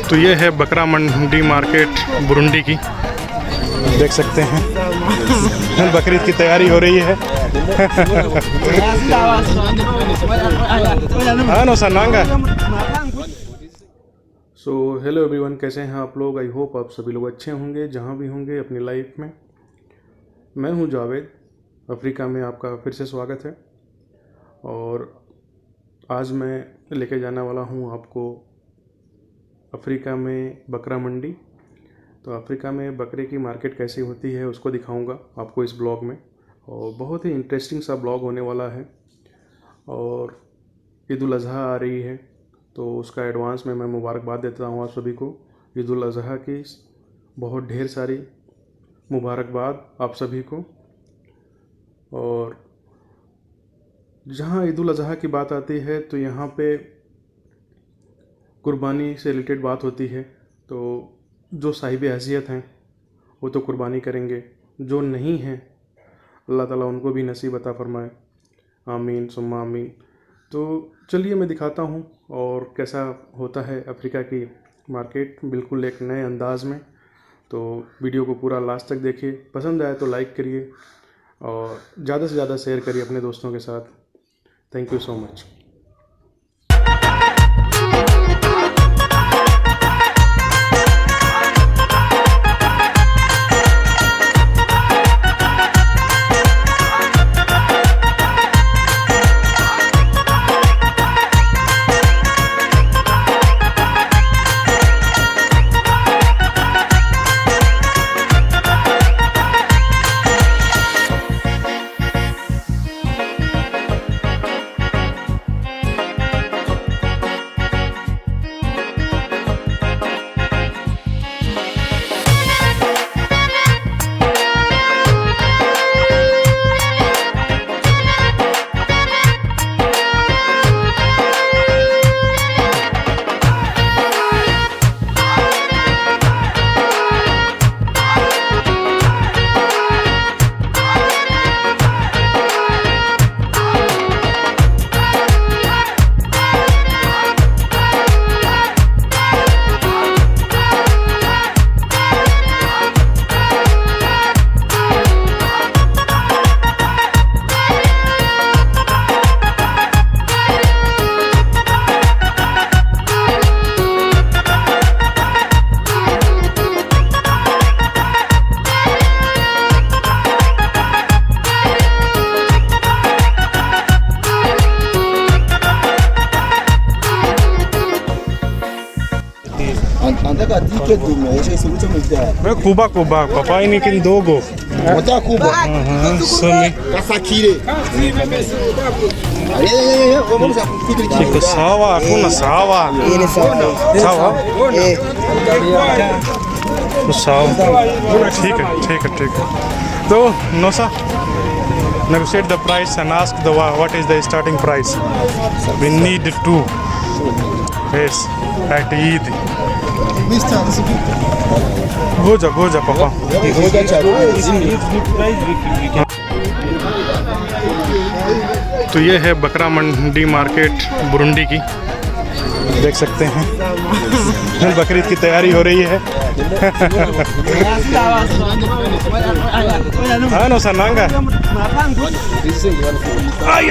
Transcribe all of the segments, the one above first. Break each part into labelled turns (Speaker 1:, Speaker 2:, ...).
Speaker 1: तो ये है बकरा मंडी मार्केट बुरुंडी की, देख सकते हैं बकरीद की तैयारी हो रही है। सो हेलो एवरीवन, कैसे हैं आप लोग? आई होप आप सभी लोग अच्छे होंगे जहां भी होंगे अपनी लाइफ में। मैं हूं जावेद, अफ्रीका में आपका फिर से स्वागत है। और आज मैं लेके जाने वाला हूं आपको अफ्रीका में बकरा मंडी। तो अफ्रीका में बकरे की मार्केट कैसी होती है उसको दिखाऊंगा आपको इस ब्लॉग में, और बहुत ही इंटरेस्टिंग सा ब्लॉग होने वाला है। और ईद उल अज़हा आ रही है, तो उसका एडवांस में मैं मुबारकबाद देता हूँ आप सभी को। ईद उल अज़हा की बहुत ढेर सारी मुबारकबाद आप सभी को। और जहाँ ईद उल अज़हा की बात आती है तो यहाँ पे कुर्बानी से रिलेटेड बात होती है। तो जो साहिब हैसियत हैं वो तो कुर्बानी करेंगे, जो नहीं हैं अल्लाह ताला उनको भी नसीब अता फरमाए, आमीन सुम्मा आमीन। तो चलिए मैं दिखाता हूँ और कैसा होता है अफ्रीका की मार्केट, बिल्कुल एक नए अंदाज़ में। तो वीडियो को पूरा लास्ट तक देखिए, पसंद आए तो लाइक करिए और ज़्यादा से ज़्यादा शेयर करिए अपने दोस्तों के साथ। Thank you so much. Ve Kuba papa ini kin dogo.
Speaker 2: Mota Kuba.
Speaker 1: Sumi.
Speaker 2: Kasakire.
Speaker 1: Iko sawa, hakuna sawa.
Speaker 2: Ini sawa.
Speaker 1: Sawa? तो sawa. ठीक है। तो Nosa, negotiate the price and ask the what is the starting price. We need to. Yes, at Eid. Goja papa. तो ये है बकरा मंडी market Burundi की, देख सकते हैं बकरीद की तैयारी हो रही है। हाँ नो सनांगा आई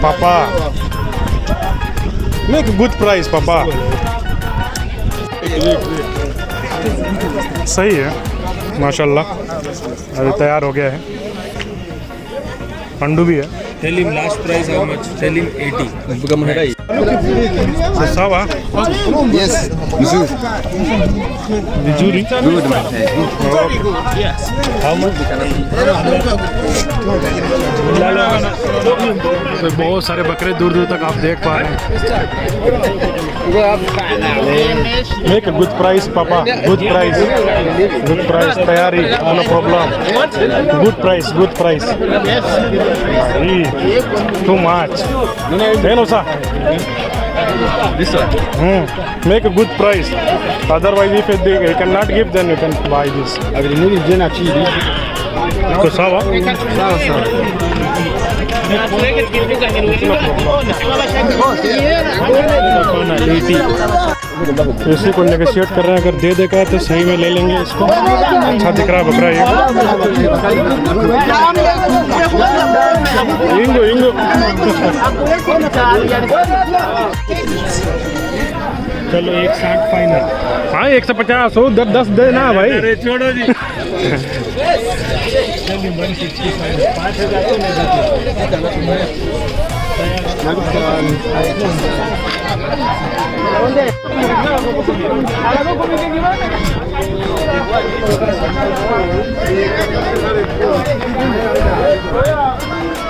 Speaker 1: पापा, मेक गुड प्राइस पापा। सही है माशाल्लाह, अभी तैयार हो गया है। अंडू भी है।
Speaker 3: Tell him last price how much? Tell him 80. Become high.
Speaker 1: Sawa?
Speaker 2: Yes.
Speaker 1: Vizuri?
Speaker 3: Good man. Yes. How much?
Speaker 1: तो बहुत सारे बकरे दूर दूर तक आप देख पा रहे हैं। मेक अ गुड प्राइस पापा, गुड प्राइस तैयारी, no problem. Good price too much देनो सा
Speaker 3: This one.
Speaker 1: Make a good price, otherwise if you cannot give then you can buy this. तो sawa? तो इसी को नेगोशिएट कर रहे हैं, अगर दे देगा तो सही में ले लेंगे इसको। अच्छा दिख रहा है बकरा ये। इंगो इंगो चलो 160 फाइनल। हाँ 150 हो 10 देना भाई। अरे छोड़ो जी।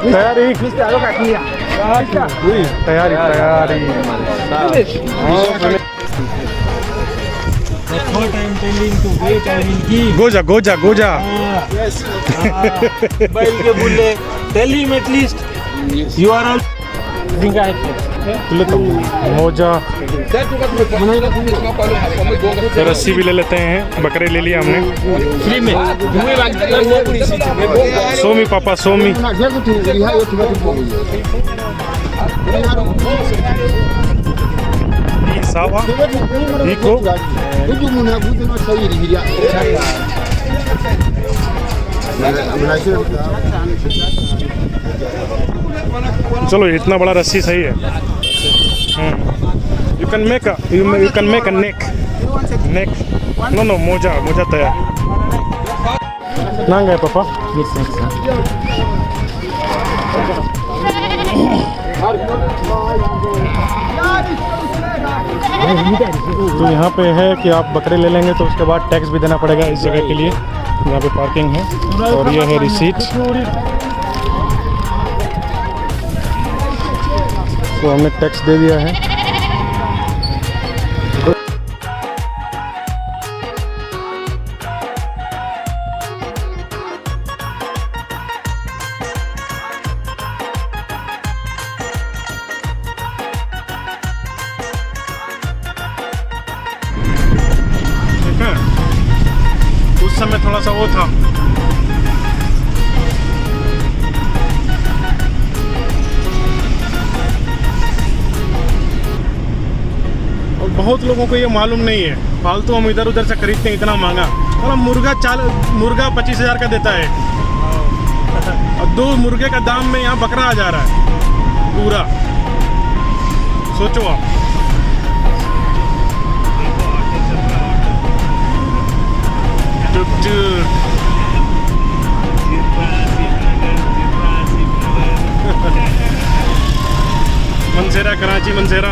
Speaker 1: तैयारी तैयारी तैयारी। गोजा गोजा गोजा।
Speaker 3: बैल के बुल्ले tell him at least you are all
Speaker 1: मोजा। तो रस्सी भी ले लेते हैं, बकरे ले लिया हमने
Speaker 3: फ्री में।
Speaker 1: सोमी पापा सोमी। सावा इको चलो इतना बड़ा रस्सी सही है। You can make a neck neck. No no मोजा मोजा तैयार ना गए पापा। तो यहाँ पे है कि आप बकरे ले लेंगे तो उसके बाद टैक्स भी देना पड़ेगा इस जगह के लिए। यहाँ पे पार्किंग है और ये है रिसीट। तो हमने टैक्स दे दिया है। उस समय थोड़ा सा वो था। और बहुत लोगों को ये मालूम नहीं है, फालतू हम इधर उधर से खरीदते हैं इतना महंगा। और मुर्गा 25,000 का देता है और 2 मुर्गे का दाम में यहाँ बकरा आ जा रहा है पूरा। सोचो आप। मनसेरा कराची मनसेरा।